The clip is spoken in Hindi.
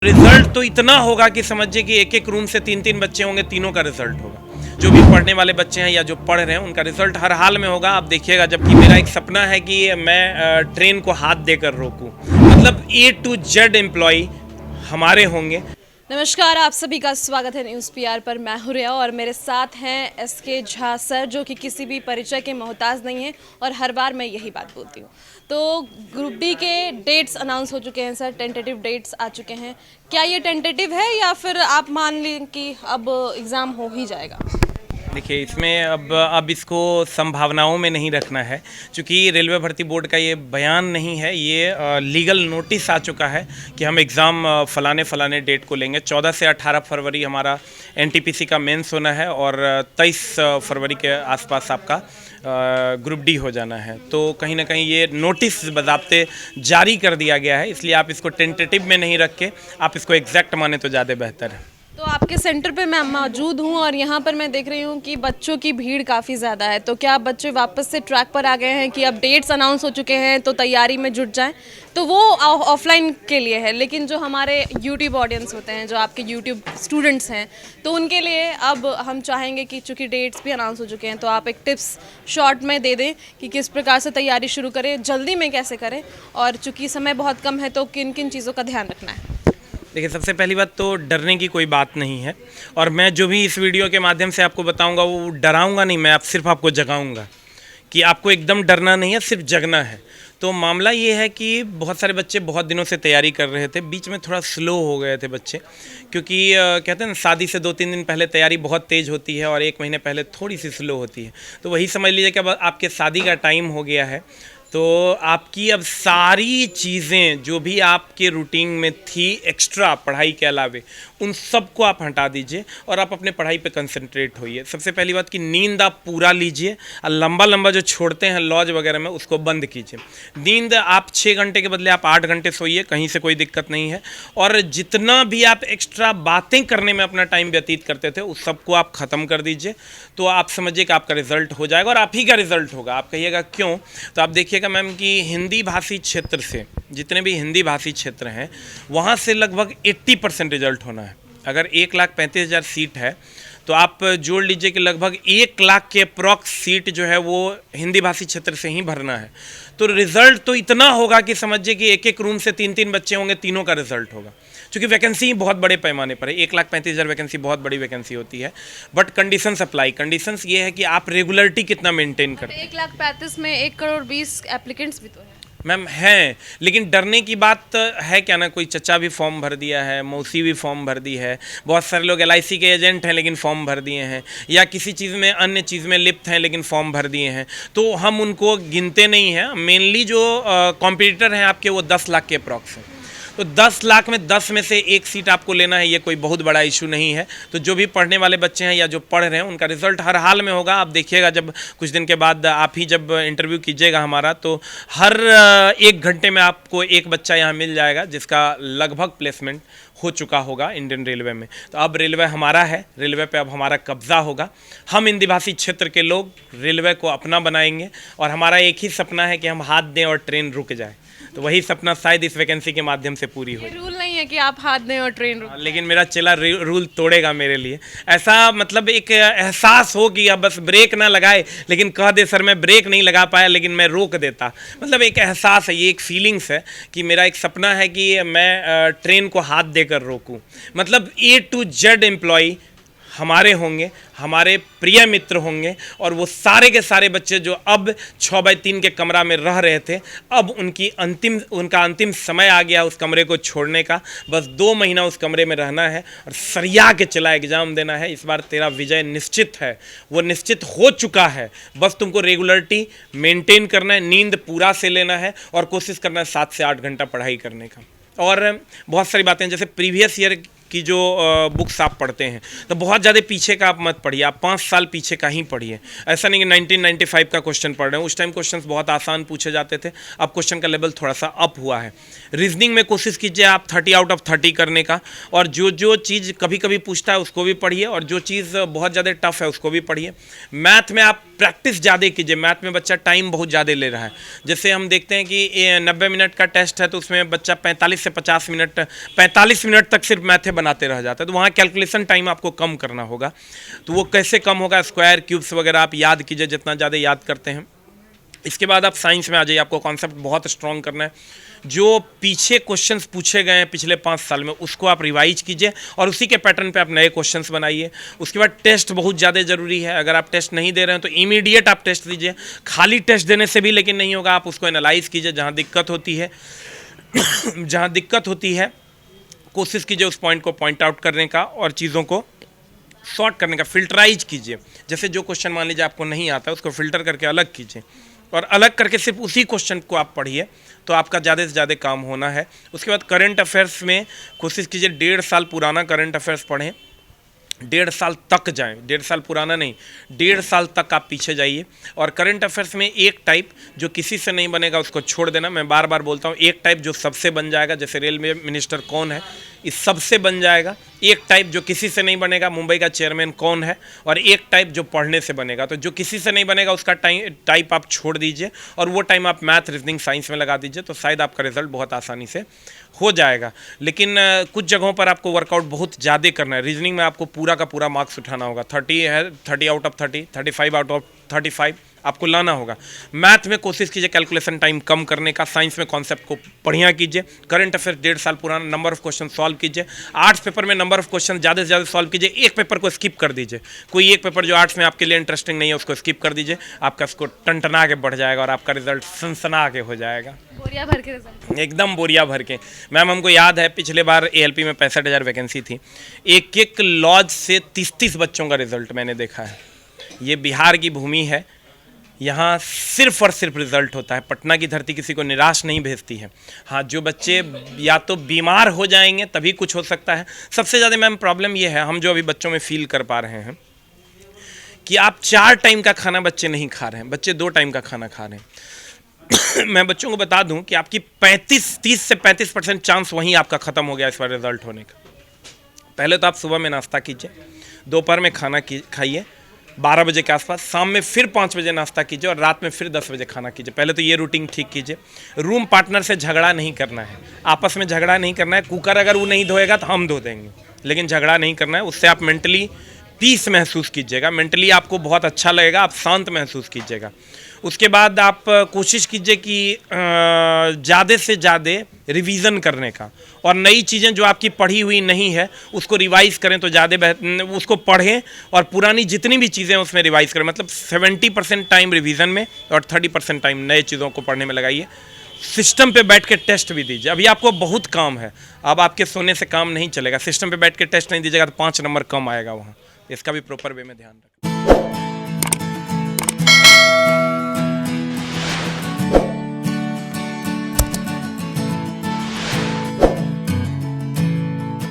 रिजल्ट तो इतना होगा कि समझिए कि एक एक रूम से तीन तीन बच्चे होंगे, तीनों का रिजल्ट होगा। जो भी पढ़ने वाले बच्चे हैं या जो पढ़ रहे हैं उनका रिजल्ट हर हाल में होगा। आप देखिएगा, जबकि मेरा एक सपना है कि मैं ट्रेन को हाथ देकर रोकूं, मतलब A to Z एम्प्लॉय हमारे होंगे। नमस्कार, आप सभी का स्वागत है न्यूज़ पीआर पर। मैं हूं रिया और मेरे साथ हैं एसके झा सर, जो कि किसी भी परिचय के मोहताज नहीं है और हर बार मैं यही बात बोलती हूं। तो ग्रुप डी के डेट्स अनाउंस हो चुके हैं सर, टेंटेटिव डेट्स आ चुके हैं। क्या ये टेंटेटिव है या फिर आप मान लें कि अब एग्ज़ाम हो ही जाएगा? देखिए, इसमें अब इसको संभावनाओं में नहीं रखना है, क्योंकि रेलवे भर्ती बोर्ड का ये बयान नहीं है, ये लीगल नोटिस आ चुका है कि हम एग्ज़ाम फलाने डेट को लेंगे। 14 से 18 फरवरी हमारा एनटीपीसी का मेंस होना है और 23 फरवरी के आसपास आपका ग्रुप डी हो जाना है। तो कहीं ना कहीं ये नोटिस बज़ाब्ते जारी कर दिया गया है, इसलिए आप इसको टेंटेटिव में नहीं रख के आप इसको एग्जैक्ट माने तो ज़्यादा बेहतर है। तो आपके सेंटर पे मैं मौजूद हूँ और यहाँ पर मैं देख रही हूँ कि बच्चों की भीड़ काफ़ी ज़्यादा है। तो क्या बच्चे वापस से ट्रैक पर आ गए हैं कि अब डेट्स अनाउंस हो चुके हैं तो तैयारी में जुट जाएं? तो वो ऑफलाइन के लिए है, लेकिन जो हमारे यूट्यूब ऑडियंस होते हैं, जो आपके यूट्यूब स्टूडेंट्स हैं, तो उनके लिए अब हम चाहेंगे कि चूँकि डेट्स भी अनाउंस हो चुके हैं तो आप एक टिप्स शॉर्ट में दे दें कि किस प्रकार से तैयारी शुरू करें, जल्दी में कैसे करें, और चूँकि समय बहुत कम है तो किन किन चीज़ों का ध्यान रखना है। देखिए, सबसे पहली बात तो डरने की कोई बात नहीं है, और मैं जो भी इस वीडियो के माध्यम से आपको बताऊंगा वो डराऊंगा नहीं, मैं सिर्फ आपको जगाऊंगा कि आपको एकदम डरना नहीं है, सिर्फ जगना है। तो मामला ये है कि बहुत सारे बच्चे बहुत दिनों से तैयारी कर रहे थे, बीच में थोड़ा स्लो हो गए थे बच्चे, क्योंकि कहते हैं ना, शादी से 2-3 दिन पहले तैयारी बहुत तेज़ होती है और 1 महीने पहले थोड़ी सी स्लो होती है। तो वही समझ लीजिए कि अब आपके शादी का टाइम हो गया है, तो आपकी अब सारी चीज़ें जो भी आपके रूटीन में थी एक्स्ट्रा पढ़ाई के अलावे, उन सब को आप हटा दीजिए और आप अपने पढ़ाई पे कंसंट्रेट होइए। सबसे पहली बात कि नींद आप पूरा लीजिए, और लंबा लंबा जो छोड़ते हैं लॉज वगैरह में उसको बंद कीजिए। नींद आप 6 घंटे के बदले आप 8 घंटे सोइए, कहीं से कोई दिक्कत नहीं है। और जितना भी आप एक्स्ट्रा बातें करने में अपना टाइम व्यतीत करते थे उस सबको आप ख़त्म कर दीजिए, तो आप समझिए कि आपका रिजल्ट हो जाएगा, और आप ही का रिजल्ट होगा। आप कहिएगा क्यों? तो आप देखिए मैम कि हिंदी भाषी क्षेत्र से जितने भी हिंदी भाषी क्षेत्र हैं वहाँ से लगभग 80% रिजल्ट होना है। अगर 1,35,000 सीट है तो आप जोड़ लीजिए कि लगभग 1 लाख के अप्रॉक्स सीट जो है वो हिंदी भाषी क्षेत्र से ही भरना है। तो रिज़ल्ट तो इतना होगा कि समझिए कि एक एक रूम से तीन तीन बच्चे होंगे, तीनों का रिजल्ट होगा, क्योंकि वैकेंसी बहुत बड़े पैमाने पर है। 1,35,000 वैकेंसी बहुत बड़ी वैकेंसी होती है, बट कंडीशंस अप्लाई। कंडीशंस ये है कि आप रेगुलरिटी कितना मेंटेन करते हैं। 1,35,000 में 1,20,00,000 एप्लीकेंट्स भी तो हैं। मैम हैं, लेकिन डरने की बात है क्या ना, कोई चचा भी फॉर्म भर दिया है, मौसी भी फॉर्म भर दी है, बहुत सारे लोग LIC के एजेंट हैं लेकिन फॉर्म भर दिए हैं, या किसी चीज़ में अन्य चीज़ में लिप्त हैं लेकिन फॉर्म भर दिए हैं। तो हम उनको गिनते नहीं हैं। मेनली जो कॉम्पिटिटर हैं आपके वो 10 लाख के अप्रॉक्स हैं। तो 10 लाख में 10 में से एक सीट आपको लेना है, ये कोई बहुत बड़ा इशू नहीं है। तो जो भी पढ़ने वाले बच्चे हैं या जो पढ़ रहे हैं उनका रिजल्ट हर हाल में होगा। आप देखिएगा, जब कुछ दिन के बाद आप ही जब इंटरव्यू कीजिएगा हमारा, तो हर 1 घंटे में आपको एक बच्चा यहाँ मिल जाएगा जिसका लगभग प्लेसमेंट हो चुका होगा इंडियन रेलवे में। तो अब रेलवे हमारा है, रेलवे पे अब हमारा कब्जा होगा। हम हिंदी भाषी क्षेत्र के लोग रेलवे को अपना बनाएंगे, और हमारा एक ही सपना है कि हम हाथ दें और ट्रेन रुक जाए। तो वही सपना शायद इस वैकेंसी के माध्यम से पूरी हो। रूल नहीं है कि आप हाथ दें और ट्रेन रुक। लेकिन मेरा चेला रूल तोड़ेगा मेरे लिए। ऐसा मतलब एक एहसास हो कि अब बस ब्रेक ना लगाए, लेकिन कह दे सर मैं ब्रेक नहीं लगा पाया लेकिन मैं रोक देता। मतलब एक एहसास है, ये एक फीलिंग्स है कि मेरा एक सपना है कि मैं ट्रेन को हाथ देकर रोकूं। मतलब A to Z एम्प्लॉय हमारे होंगे, हमारे प्रिय मित्र होंगे, और वो सारे के सारे बच्चे जो अब 6x3 के कमरा में रह रहे थे, अब उनका अंतिम समय आ गया उस कमरे को छोड़ने का। बस 2 महीना उस कमरे में रहना है और सरिया के चला एग्ज़ाम देना है। इस बार तेरा विजय निश्चित है, वो निश्चित हो चुका है। बस तुमको रेगुलरिटी मेंटेन करना है, नींद पूरा से लेना है, और कोशिश करना है 7 से 8 घंटा पढ़ाई करने का। और बहुत सारी बातें, जैसे प्रीवियस ईयर की जो बुक्स आप पढ़ते हैं, तो बहुत ज़्यादा पीछे का आप मत पढ़िए, आप 5 साल पीछे का ही पढ़िए। ऐसा नहीं कि 1995 का क्वेश्चन पढ़ रहे हैं, उस टाइम क्वेश्चंस बहुत आसान पूछे जाते थे, अब क्वेश्चन का लेवल थोड़ा सा अप हुआ है। रीजनिंग में कोशिश कीजिए आप 30 आउट ऑफ 30 करने का, और जो चीज़ कभी कभी पूछता है उसको भी पढ़िए, और जो चीज़ बहुत ज़्यादा टफ है उसको भी पढ़िए। मैथ में आप प्रैक्टिस ज़्यादा कीजिए, मैथ में बच्चा टाइम बहुत ज़्यादा ले रहा है। जैसे हम देखते हैं कि 90 मिनट का टेस्ट है तो उसमें बच्चा 45 से 50 मिनट 45 मिनट तक सिर्फ मैथे बनाते रह जाता है, तो वहाँ कैलकुलेशन टाइम आपको कम करना होगा। तो वो कैसे कम होगा, स्क्वायर क्यूब्स वगैरह आप याद कीजिए जितना ज़्यादा याद करते हैं। इसके बाद आप साइंस में आ जाइए, आपको कॉन्सेप्ट बहुत स्ट्रॉन्ग करना है। जो पीछे क्वेश्चंस पूछे गए हैं पिछले 5 साल में उसको आप रिवाइज कीजिए और उसी के पैटर्न पे आप नए क्वेश्चंस बनाइए। उसके बाद टेस्ट बहुत ज़्यादा ज़रूरी है। अगर आप टेस्ट नहीं दे रहे हैं तो इमीडिएट आप टेस्ट दीजिए। खाली टेस्ट देने से भी लेकिन नहीं होगा, आप उसको एनालाइज कीजिए। जहाँ दिक्कत होती है जहाँ दिक्कत होती है कोशिश कीजिए उस पॉइंट को पॉइंट आउट करने का और चीज़ों को सॉर्ट करने का, फिल्टराइज कीजिए। जैसे जो क्वेश्चन मान लीजिए आपको नहीं आता उसको फिल्टर करके अलग कीजिए और अलग करके सिर्फ उसी क्वेश्चन को आप पढ़िए, तो आपका ज़्यादा से ज़्यादा काम होना है। उसके बाद करंट अफेयर्स में कोशिश कीजिए 1.5 साल पुराना करंट अफेयर्स पढ़ें, 1.5 साल तक जाएं, 1.5 साल पुराना नहीं, 1.5 साल तक आप पीछे जाइए। और करंट अफेयर्स में एक टाइप जो किसी से नहीं बनेगा उसको छोड़ देना। मैं बार बार बोलता हूँ, एक टाइप जो सबसे बन जाएगा, जैसे रेलवे मिनिस्टर कौन है, इस सबसे बन जाएगा। एक टाइप जो किसी से नहीं बनेगा, मुंबई का चेयरमैन कौन है, और एक टाइप जो पढ़ने से बनेगा। तो जो किसी से नहीं बनेगा उसका टाइप आप छोड़ दीजिए और वो टाइम आप मैथ, रीजनिंग, साइंस में लगा दीजिए, तो शायद आपका रिजल्ट बहुत आसानी से हो जाएगा। लेकिन कुछ जगहों पर आपको वर्कआउट बहुत ज़्यादा करना है। रीजनिंग में आपको पूरा का पूरा मार्क्स उठाना होगा, 30 है, 30 आउट ऑफ 30, 35 आउट ऑफ 35 आपको लाना होगा। मैथ में कोशिश कीजिए कैलकुलेशन टाइम कम करने का, साइंस में कॉन्सेप्ट को बढ़िया कीजिए, करंट अफेयर 1.5 साल पुराना, नंबर ऑफ क्वेश्चन सॉल्व कीजिए। आर्ट्स पेपर में नंबर ऑफ क्वेश्चन ज़्यादा से ज़्यादा सॉल्व कीजिए, एक पेपर को स्किप कर दीजिए। कोई एक पेपर जो आर्ट्स में आपके लिए इंटरेस्टिंग नहीं है उसको स्किप कर दीजिए, आपका स्कोर टनटना के बढ़ जाएगा और आपका रिजल्ट सनसना के हो जाएगा, बोरिया भर के रिजल्ट, एकदम बोरिया भर के। मैम हमको याद है पिछले बार ALP में 65,000 वैकेंसी थी, एक लॉज से 30 बच्चों का रिजल्ट मैंने देखा है। ये बिहार की भूमि है, यहाँ सिर्फ और सिर्फ रिजल्ट होता है। पटना की धरती किसी को निराश नहीं भेजती है। हाँ, जो बच्चे या तो बीमार हो जाएंगे तभी कुछ हो सकता है। सबसे ज़्यादा मैम प्रॉब्लम ये है, हम जो अभी बच्चों में फील कर पा रहे हैं कि आप 4 टाइम का खाना बच्चे नहीं खा रहे हैं, बच्चे 2 टाइम का खाना खा रहे हैं। मैं बच्चों को बता दूं कि आपकी 30 से 35% चांस वहीं आपका ख़त्म हो गया इस बार रिजल्ट होने का। पहले तो आप सुबह में नाश्ता कीजिए, दोपहर में खाना खाइए 12 बजे के आसपास, शाम में फिर 5 बजे नाश्ता कीजिए और रात में फिर 10 बजे खाना कीजिए। पहले तो ये रूटीन ठीक कीजिए। रूम पार्टनर से झगड़ा नहीं करना है, आपस में झगड़ा नहीं करना है। कुकर अगर वो नहीं धोएगा तो हम धो देंगे, लेकिन झगड़ा नहीं करना है। उससे आप मेंटली पीस महसूस कीजिएगा, मेंटली आपको बहुत अच्छा लगेगा, आप शांत महसूस कीजिएगा। उसके बाद आप कोशिश कीजिए कि ज़्यादा से ज़्यादा रिवीजन करने का, और नई चीज़ें जो आपकी पढ़ी हुई नहीं है उसको रिवाइज करें तो ज़्यादा उसको पढ़ें, और पुरानी जितनी भी चीज़ें हैं उसमें रिवाइज करें। मतलब 70% टाइम रिवीजन में और 30% टाइम नए चीज़ों को पढ़ने में लगाइए। सिस्टम पे बैठ के टेस्ट भी दीजिए। अभी आपको बहुत काम है, अब आपके सोने से काम नहीं चलेगा। सिस्टम पे बैठ के टेस्ट नहीं दीजिएगा तो 5 नंबर कम आएगा वहाँ। इसका भी प्रॉपर वे में ध्यान रखें।